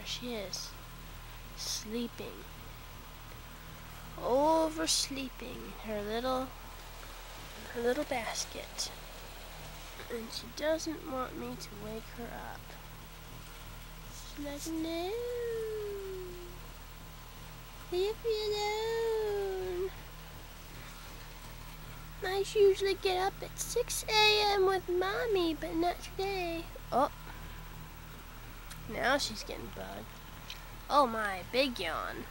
There she is, sleeping. Oversleeping in her little basket. And she doesn't want me to wake her up. She's like, no. Leave me alone. I usually get up at 6 a.m. with Mommy, but not today. Oh. Now she's getting bugged. Oh my, big yawn.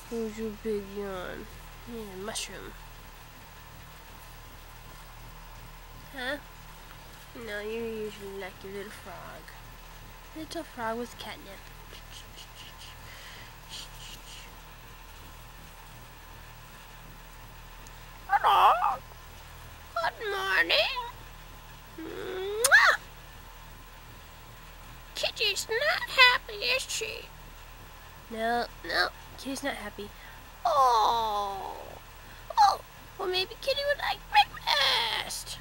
Who's your big yawn? You need a mushroom. Huh? No, you're usually like your little frog. Little frog with catnip. Hello. Good morning. Mwah! Kitty's not happy, is she? No, Kitty's not happy. Oh, well maybe Kitty would like breakfast.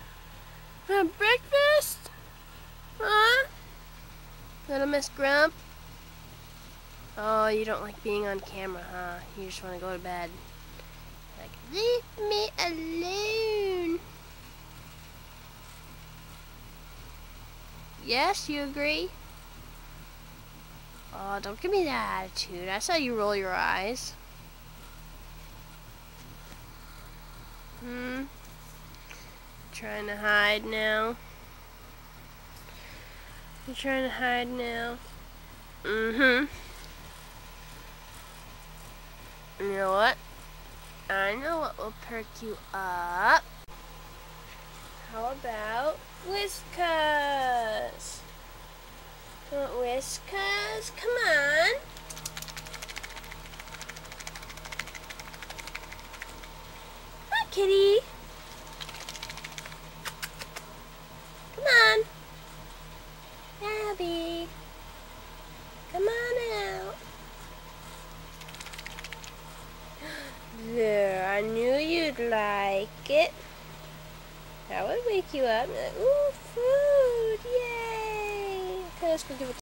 Breakfast? Huh? Little Miss Grump? Oh, you don't like being on camera, huh? You just want to go to bed. Like, leave me alone. Yes, you agree? Oh, don't give me that attitude. I saw you roll your eyes. Trying to hide now? You trying to hide now? You know what? I know what will perk you up. How about Whiskas? Want Whiskas? Come on. Hi, kitty. Come on. Abby. Come on out. There, I knew you'd like it. That would wake you up. Ooh, food, yay! Okay, let's go give it